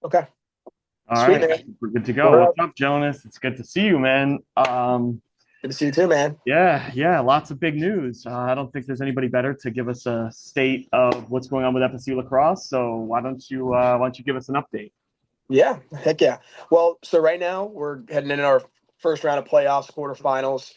Okay. All Sweet, right, man. we're good to go. We're up. What's up, Jonas? It's good to see you, man. Good to see you too, man. Yeah, lots of big news. I don't think there's anybody better to give us a state of what's going on with FSU lacrosse. So why don't you give us an update? Yeah, heck yeah. Well, so right now we're heading into our first round of playoffs, quarterfinals.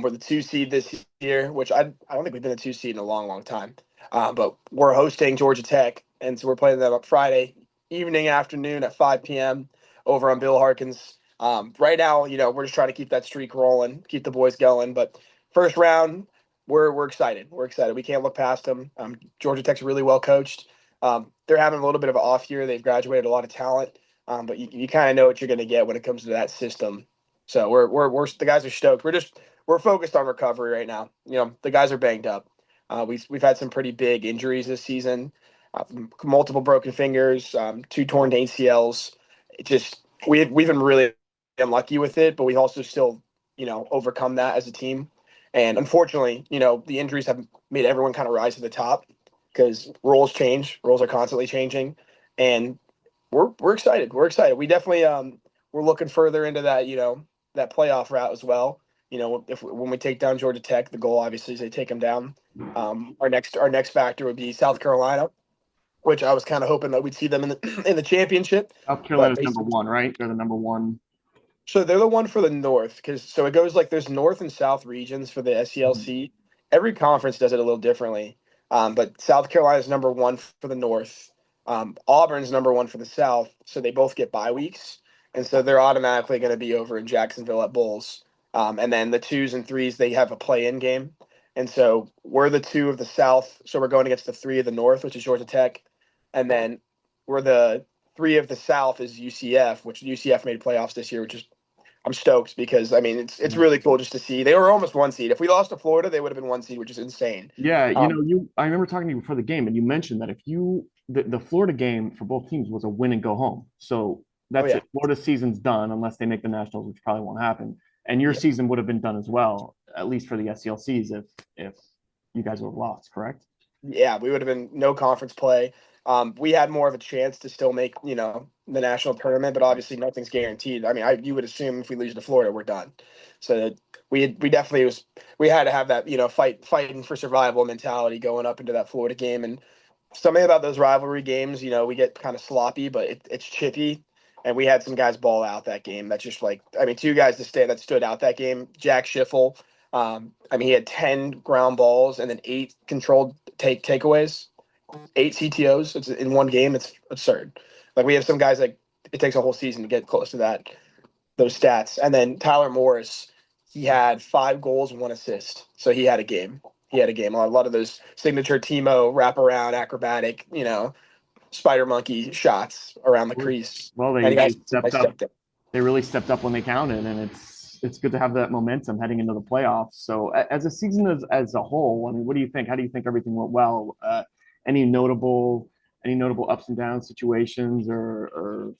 We're the 2 seed this year, which I don't think we've been a 2 seed in a long, long time. But we're hosting Georgia Tech, and so we're playing them up Friday evening, afternoon at 5 p.m. over on Bill Harkins. Right now, we're just trying to keep that streak rolling, keep the boys going. But first round, we're excited. We're excited. We can't look past them. Georgia Tech's really well coached. They're having a little bit of an off year. They've graduated a lot of talent. But you kind of know what you're going to get when it comes to that system. So we're the guys are stoked. We're focused on recovery right now. The guys are banged up. We've had some pretty big injuries this season, multiple broken fingers, two torn ACLs. It just we've been really unlucky with it, but we also still overcome that as a team. And unfortunately, the injuries have made everyone kind of rise to the top because roles change. Roles are constantly changing, and we're excited. We're excited. We definitely we're looking further into that that playoff route as well. If when we take down Georgia Tech, the goal obviously is they take them down. Our next factor would be South Carolina, which I was kind of hoping that we'd see them in the in the championship, South but Carolina's they number one, right? They're the number one. so they're the one for the North because so it goes like there's North and South regions for the Mhm. SELC. Every conference does it a little differently, but South Carolina's number one for the North. Auburn's number one for the South, so they both get bye weeks, and so they're automatically going to be over in Jacksonville at Bulls. And then the twos and threes they have a play-in game, and so we're the two of the South, so we're going against the three of the North, which is Georgia Tech, and then we're the three of the South is UCF, which UCF made playoffs this year, which is I'm stoked because I mean it's Yeah, really cool just to see. They were almost 1 seed. If we lost to Florida, they would have been 1 seed, which is insane. yeah. Um, I remember talking to you before the game, and you mentioned that if the Florida game for both teams was a win and go home. So oh that's yeah, it. Florida's season's done unless they make the Nationals, which probably won't happen. And your yeah, season would have been done as well, at least for the SCLCs, if you guys would have lost, correct? yeah. We would have been no conference play. We had more of a chance to still make the national tournament, but obviously nothing's guaranteed. I mean, you would assume if we lose to Florida, we're done. So we definitely we had to have that fighting for survival mentality going up into that Florida game. And something about those rivalry games, we get kind of sloppy, but it's chippy. And we had some guys ball out that game. That's just like, I mean, two guys that stood out that game. Jack Schiffel. I mean, he had 10 ground balls and then eight controlled takeaways, eight CTOs. It's in one game. It's absurd. Like we have some guys like it takes a whole season to get close to those stats. And then Tyler Morris, he had 5 goals and 1 assist. So he had a game. He had a game. A lot of those signature Timo wraparound acrobatic, spider monkey shots around the crease. Well, And they he they guys stepped nice up. step there. They really stepped up when they counted, and it's good to have that momentum heading into the playoffs. So, as a season as a whole, I mean, what do you think? How do you think everything went well? Any notable any notable ups and downs situations, or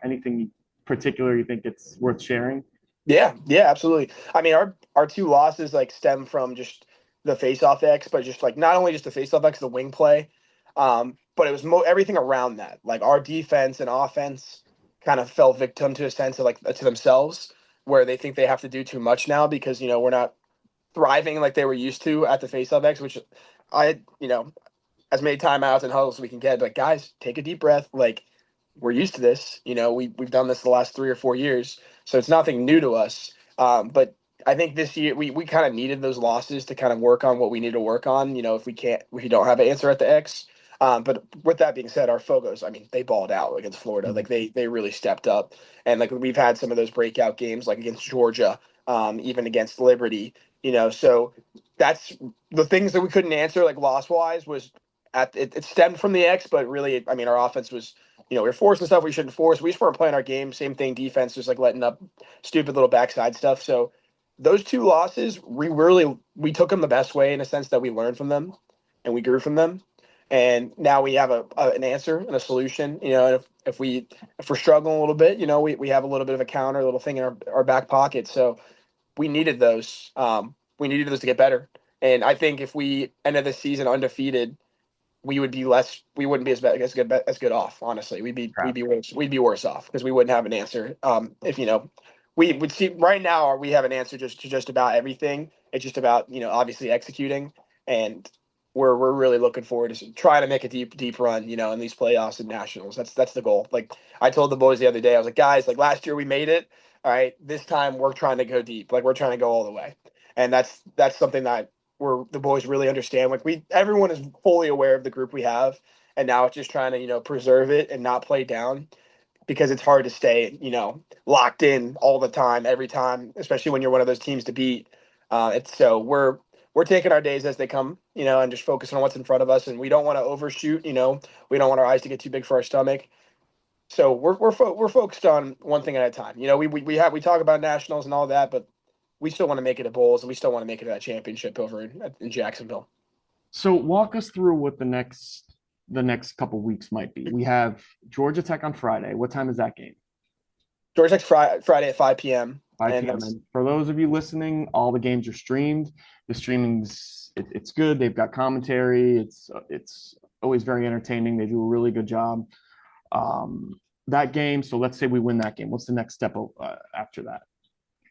anything particular you think it's worth sharing? Yeah, absolutely. I mean, our two losses like stem from just the face-off X, but just like not only just the face-off X, the wing play, but it was everything around that. Like our defense and offense kind of fell victim to a sense of like to themselves, where they think they have to do too much now because we're not thriving like they were used to at the face-off X, which I as many timeouts and huddles as we can get. But guys, take a deep breath. Like we're used to this. We've done this the last 3 or 4 years, so it's nothing new to us. But I think this year we kind of needed those losses to kind of work on what we need to work on. If we don't have an answer at the X. But with that being said, our Fogos, I mean, they balled out against Florida. Like they really stepped up, and like we've had some of those breakout games, like against Georgia, even against Liberty. So that's the things that we couldn't answer, like loss wise, was it stemmed from the X, but really, I mean, our offense was, we were forcing stuff we shouldn't force. We just weren't playing our game. Same thing, defense, just like letting up stupid little backside stuff. So those two losses, we took them the best way in a sense that we learned from them and we grew from them. And now we have an answer and a solution. And if we're struggling a little bit, we have a little bit of a counter, a little thing in our back pocket. So we needed those. We needed those to get better. And I think if we ended the season undefeated, we would be less, we wouldn't be as good off. Honestly, we'd be worse off because we wouldn't have an answer. If we would see right now, we have an answer just about everything. It's just about obviously executing, and we're really looking forward to trying to make a deep run, in these playoffs and nationals. That's the goal. Like I told the boys the other day, I was like, guys, like last year we made it. All right, this time we're trying to go deep. Like we're trying to go all the way, and that's something that the boys really understand. Like everyone is fully aware of the group we have, and now it's just trying to preserve it and not play down because it's hard to stay locked in all the time every time, especially when you're one of those teams to beat. It's so we're taking our days as they come, and just focusing on what's in front of us, and we don't want to overshoot. We don't want our eyes to get too big for our stomach. So we're focused on one thing at a time. We talk about nationals and all that, but we still want to make it at bowls, and we still want to make it a championship over in Jacksonville. So walk us through what the next couple weeks might be. We have Georgia Tech on Friday. What time is that game? Georgia Tech's Friday at 5 p.m. 5 and p.m. And for those of you listening, all the games are streamed. The streaming's it's good. They've got commentary. It's always very entertaining. They do a really good job. That game. So let's say we win that game. What's the next step after that?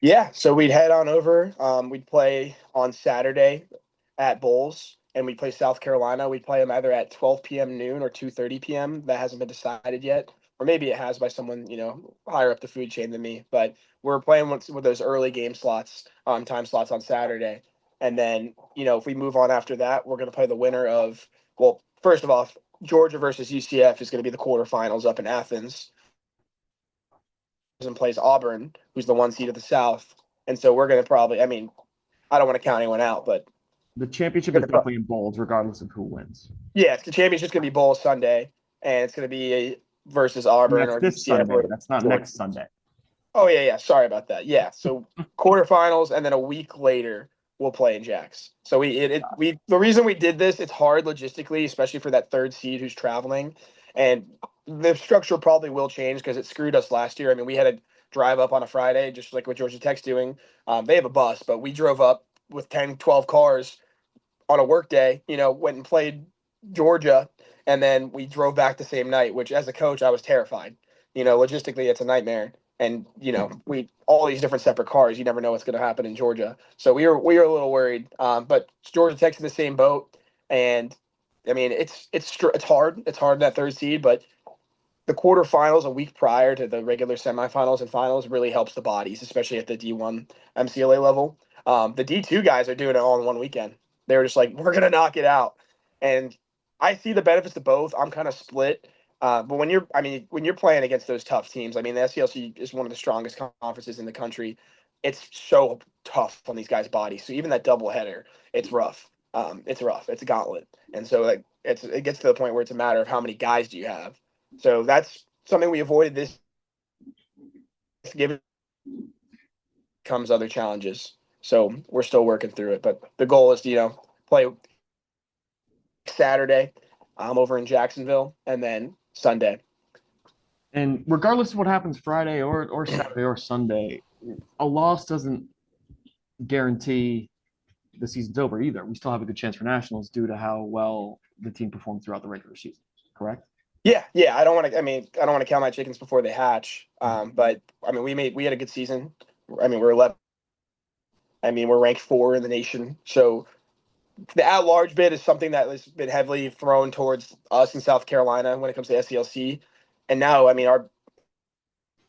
Yeah, so we'd head on over. We'd play on Saturday at Bowls, and we'd play South Carolina. We'd play them either at 12 p.m. noon or 2:30 p.m. That hasn't been decided yet, or maybe it has by someone higher up the food chain than me. But we're playing with those early game slots, time slots on Saturday, and then if we move on after that, we're going to play the winner of first of all, Georgia versus UCF is going to be the quarterfinals up in Athens and plays Auburn, who's the one seed of the South. And so we're going to probably, I mean, I don't want to count anyone out, but The championship is definitely in bold, regardless of who wins. yeah, the championship's going to be Bowl Sunday, and it's going to be versus And Auburn that's or this UCF Sunday. or That's not Georgia. next Sunday. Oh, yeah, yeah. Sorry about that. Yeah. So quarterfinals, and then a week later, we'll play in Jacks. So the reason we did this, it's hard logistically, especially for that third seed who's traveling. And the structure probably will change because it screwed us last year. I mean, we had to drive up on a Friday, just like what Georgia Tech's doing. They have a bus, but we drove up with 10, 12 cars on a work day, went and played Georgia, and then we drove back the same night, which as a coach, I was terrified. Logistically, it's a nightmare. And, we all these different separate cars, you never know what's going to happen in Georgia. So we were a little worried. But Georgia Tech's in the same boat. And I mean, it's hard. It's hard in that third seed, but the quarterfinals a week prior to the regular semifinals and finals really helps the bodies, especially at the D1 MCLA level. The D2 guys are doing it all in one weekend. They were just like, we're gonna knock it out, and I see the benefits of both. I'm kind of split, but when you're playing against those tough teams, I mean, the SCLC is one of the strongest conferences in the country. It's so tough on these guys' bodies. So even that doubleheader, it's rough. It's rough. It's a gauntlet, and so like it gets to the point where it's a matter of how many guys do you have. So that's something we avoided this given comes other challenges. So we're still working through it, but the goal is to play Saturday over in Jacksonville, and then Sunday. And regardless of what happens Friday or Saturday or Sunday, a loss doesn't guarantee the season's over either. We still have a good chance for nationals due to how well the team performed throughout the regular season. Correct? Yeah, yeah. I don't want to. I mean, I don't want to count my chickens before they hatch. But I mean, we had a good season. I mean, we're 11. I mean, we're ranked 4 in the nation. So the at-large bid is something that has been heavily thrown towards us in South Carolina when it comes to SCLC. And now, I mean,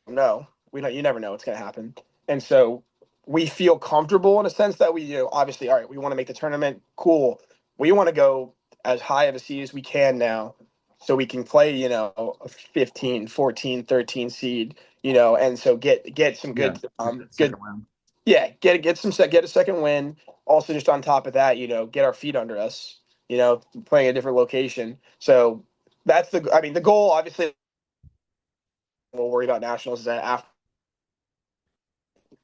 no, we don't. You never know what's going to happen. And so we feel comfortable in a sense that we, obviously, all right, we want to make the tournament. Cool. We want to go as high of a seed as we can now so we can play, a 15, 14, 13 seed, and so get some Yeah. good, Second round. yeah, get a second win. Also, just on top of that, get our feet under us, playing a different location. So that's I mean, the goal, obviously, we'll worry about nationals is that after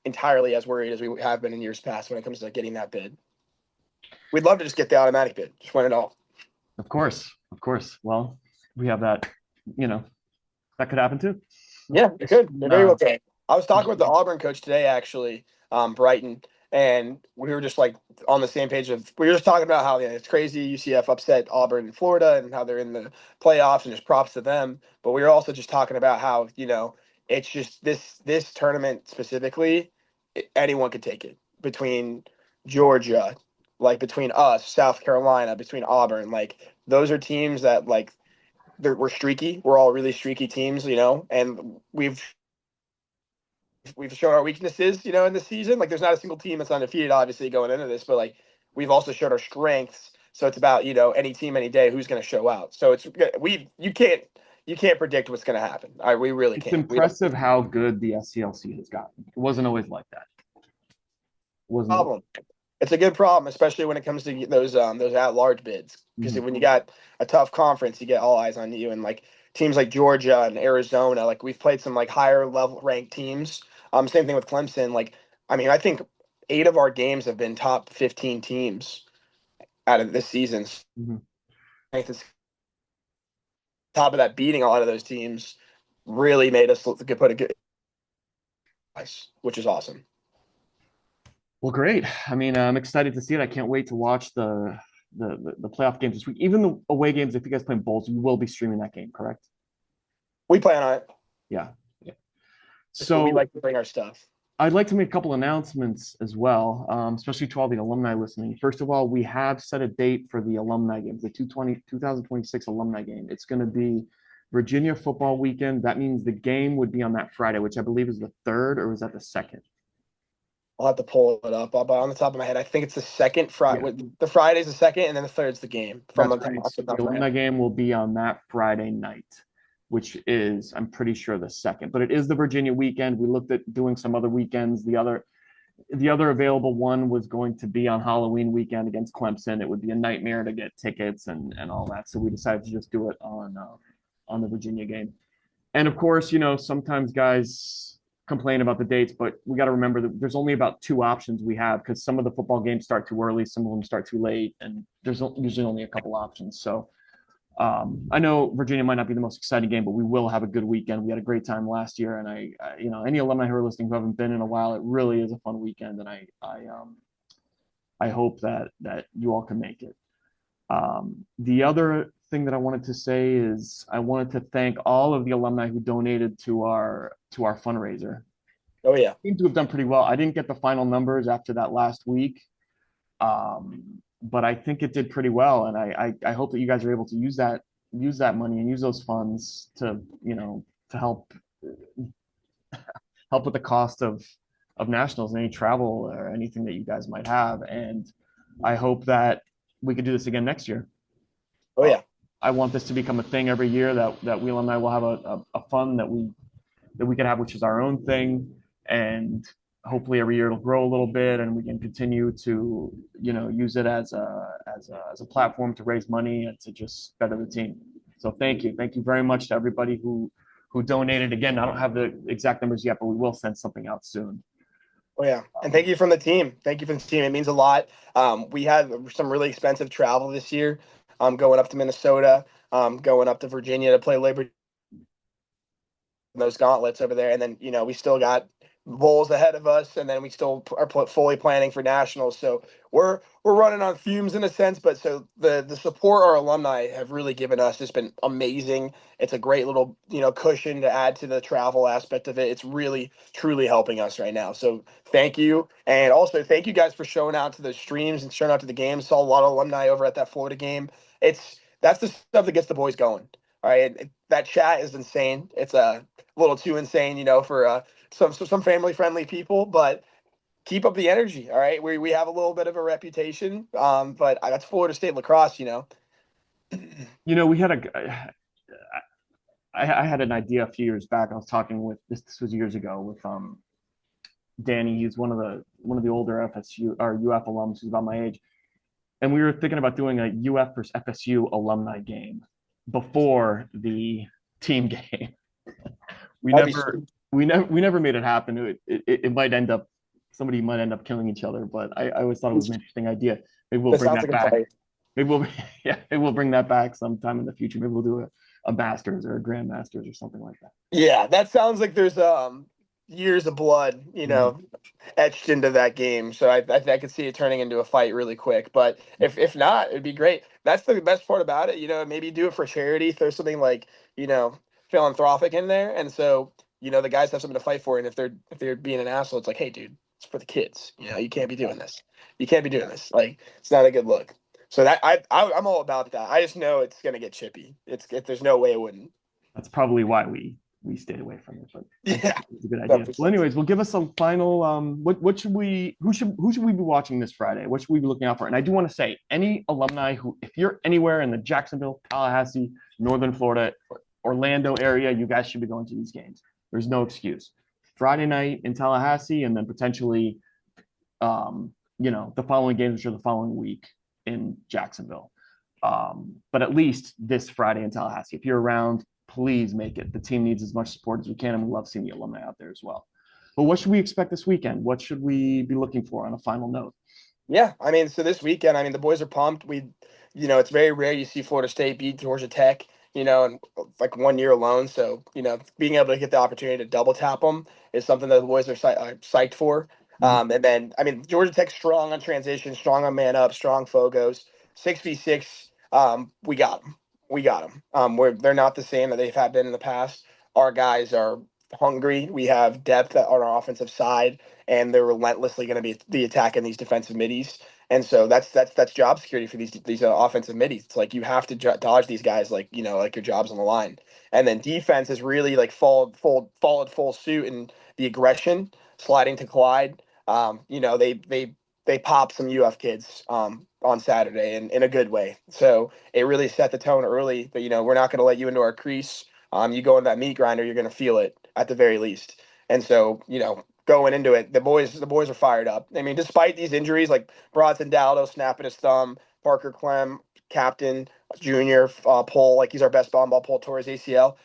entirely as worried as we have been in years past when it comes to getting that bid. We'd love to just get the automatic bid, just win it all. Of course. Of course. Well, we have that, that could happen too. Yeah, it could. It very well could. I was talking with the Auburn coach today, actually, Brighton, and we were just like on the same page of we were just talking about how it's crazy UCF upset Auburn and Florida and how they're in the playoffs and just props to them. But we were also just talking about how it's just this tournament specifically, anyone could take it between Georgia, like between us, South Carolina, between Auburn, like those are teams that like we're streaky. We're all really streaky teams, and we've shown our weaknesses, in the season. Like, there's not a single team that's undefeated, obviously, going into this, but like we've also showed our strengths. So it's about any team, any day, who's going to show out. So it's you can't predict what's going to happen. We really It's can't. We don't impressive how good the SCLC has gotten. It wasn't always like that. It wasn't always. problem. It's a good problem, especially when it comes to those at-large bids. Because Mhm. when you got a tough conference, you get all eyes on you, and like teams like Georgia and Arizona, like we've played some like higher level ranked teams. Same thing with Clemson. Like, I mean, I think 8 of our games have been top 15 teams out of this season. Mhm. I think this top of that, beating a lot of those teams really made us put a good price, which is awesome. Well, great. I mean, I'm excited to see it. I can't wait to watch the playoff games this week. Even the away games, if you guys play bowls, you will be streaming that game, correct? We plan on it. Yeah. Yeah. We So like to bring our stuff. I'd like to make a couple announcements as well, especially to all the alumni listening. First of all, we have set a date for the alumni games, the 2026 alumni game. It's going to be Virginia football weekend. That means the game would be on that Friday, which I believe is the third, or was that the second? I'll have to pull it up. But on the top of my head, I think it's the second Yeah, Friday. The Friday's the second, and then the third's the game from that's the right. off So the the top of my head. alumni game will be on that Friday night, which is, I'm pretty sure, the second. But it is the Virginia weekend. We looked at doing some other weekends. The other available one was going to be on Halloween weekend against Clemson. It would be a nightmare to get tickets and all that. So we decided to just do it on the Virginia game. And of course, sometimes guys complain about the dates, but we got to remember that there's only about 2 options we have because some of the football games start too early, some of them start too late, and there's usually only a couple options. So I know Virginia might not be the most exciting game, but we will have a good weekend. We had a great time last year, and any alumni who are listening who haven't been in a while, it really is a fun weekend, and I hope that you all can make it. The other thing that I wanted to say is I wanted to thank all of the alumni who donated to our fundraiser. Oh yeah, Seem to have done pretty well. I didn't get the final numbers after that last week, but I think it did pretty well, and I hope that you guys are able to use that money and use those funds to help with the cost of nationals and any travel or anything that you guys might have. And I hope that we could do this again next year. oh Uh, yeah, I want this to become a thing every year that we alumni will have a fund that we can have, which is our own thing, and hopefully every year it'll grow a little bit, and we can continue to use it as a platform to raise money and to just better the team. So thank you very much to everybody who donated. Again, I don't have the exact numbers yet, but we will send something out soon. oh yeah. And thank you from the team. Thank you from the team. It means a lot. We had some really expensive travel this year. Going up to Minnesota, going up to Virginia to play Labor those gauntlets over there, and then we still got bowls ahead of us, and then we still are fully planning for nationals. So we're running on fumes in a sense, but so the support our alumni have really given us has been amazing. It's a great little cushion to add to the travel aspect of it. It's really truly helping us right now. So thank you, and also thank you guys for showing out to the streams and showing out to the games. Saw a lot of alumni over at that Florida game. That's the stuff that gets the boys going. All right, that chat is insane. It's a little too insane, for some family friendly people, but keep up the energy. All right, we have a little bit of a reputation, but that's Florida State lacrosse. We had I had an idea a few years back. I was talking with this was years ago with Danny. He's one of the older FSU or UF alums who's about my age, and we were thinking about doing a UF versus FSU alumni game before the team game. We That'd be never sweet. we never made it happen. It might end up somebody might end up killing each other, but I always thought it was an interesting idea. Maybe we'll That bring sounds that like a back. fight. Maybe we'll yeah, maybe we'll bring that back sometime in the future. Maybe we'll do a masters or a grandmasters or something like that. Yeah, that sounds like there's years of blood, etched into that game. So I could see it turning into a fight really quick. But if not, it'd be great. That's the best part about it. Maybe do it for charity. Throw something like philanthropic in there, and so the guys have something to fight for. And if they're being an asshole, it's like, hey, dude, it's for the kids. You can't be doing this. You can't be doing this. Like, it's not a good look. So that I'm all about that. I just know it's gonna get chippy. There's no way it wouldn't. That's probably why we stayed away from it, but Yeah, it's a good idea. Well, 100%. anyways, we'll give us some final. What should we? Who should we be watching this Friday? What should we be looking out for? And I do want to say, any alumni who, if you're anywhere in the Jacksonville, Tallahassee, Northern Florida, Orlando area, you guys should be going to these games. There's no excuse. Friday night in Tallahassee, and then potentially, the following games, which are the following week in Jacksonville. But at least this Friday in Tallahassee, if you're around, please make it. The team needs as much support as we can, and we love seeing the alumni out there as well. But what should we expect this weekend? What should we be looking for on a final note? Yeah, so this weekend, the boys are pumped. It's very rare you see Florida State beat Georgia Tech, in like 1 year alone. So, being able to get the opportunity to double tap them is something that the boys are psyched for. And then, Georgia Tech's strong on transition, strong on man up, strong Fogos, 6v6. We got them. We got them. They're not the same that they've had been in the past. Our guys are hungry. We have depth on our offensive side, and they're relentlessly going to be attacking these defensive middies. And so that's job security for these offensive middies. It's like you have to dodge these guys like like your job's on the line. And then defense is really like followed full suit and the aggression sliding to Clyde. They popped some UF kids on Saturday in a good way. So it really set the tone early that we're not going to let you into our crease. You go in that meat grinder, you're going to feel it at the very least. And so, going into it, the boys are fired up. Despite these injuries, like Bronson Daldo snapping his thumb, Parker Clem, captain, junior, pull, like he's our best ball pull towards ACL.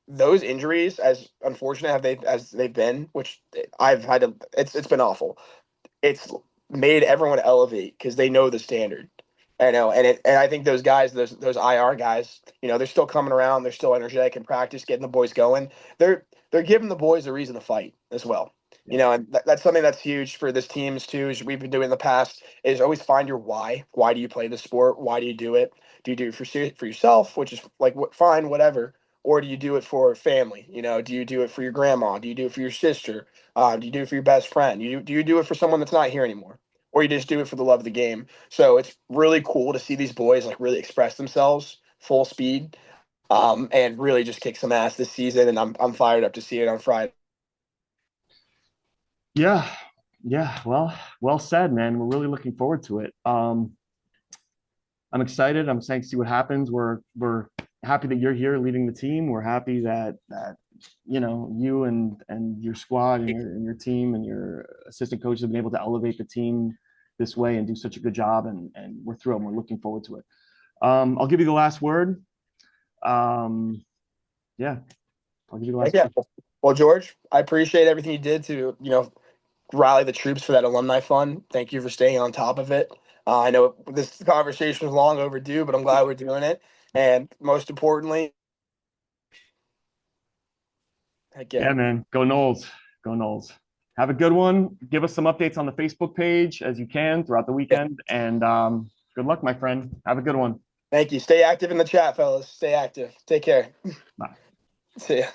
Those injuries, as unfortunate as they've been, which I've had to, it's been awful. It's made everyone elevate because they know the standard. I know, and I think those guys, those IR guys, they're still coming around. They're still energetic in practice, getting the boys going. They're giving the boys a reason to fight as well. Yeah. And that's something that's huge for this teams too. As we've been doing in the past, is always find your why. Why do you play the sport? Why do you do it? Do you do it for yourself, which is like fine, whatever, or do you do it for family? Do you do it for your grandma? Do you do it for your sister? Do you do it for your best friend? Do you do it for someone that's not here anymore? Or you just do it for the love of the game? So it's really cool to see these boys like really express themselves full speed, and really just kick some ass this season. And I'm fired up to see it on Friday. Yeah. Yeah. Well said, man. We're really looking forward to it. I'm excited. I'm excited to see what happens. We're happy that you're here leading the team. We're happy that you and your squad and your team and your assistant coaches have been able to elevate the team this way and do such a good job. And we're thrilled. We're looking forward to it. I'll give you the last word. Yeah, I'll give you the last Yeah. word. Well, George, I appreciate everything you did to rally the troops for that alumni fund. Thank you for staying on top of it. I know this conversation was long overdue, but I'm glad we're doing it. And most importantly, heck yeah. Yeah, man. Go Knowles. Go Knowles. Have a good one. Give us some updates on the Facebook page as you can throughout the Yeah. weekend. And good luck, my friend. Have a good one. Thank you. Stay active in the chat, fellas. Stay active. Take care. Bye. See ya.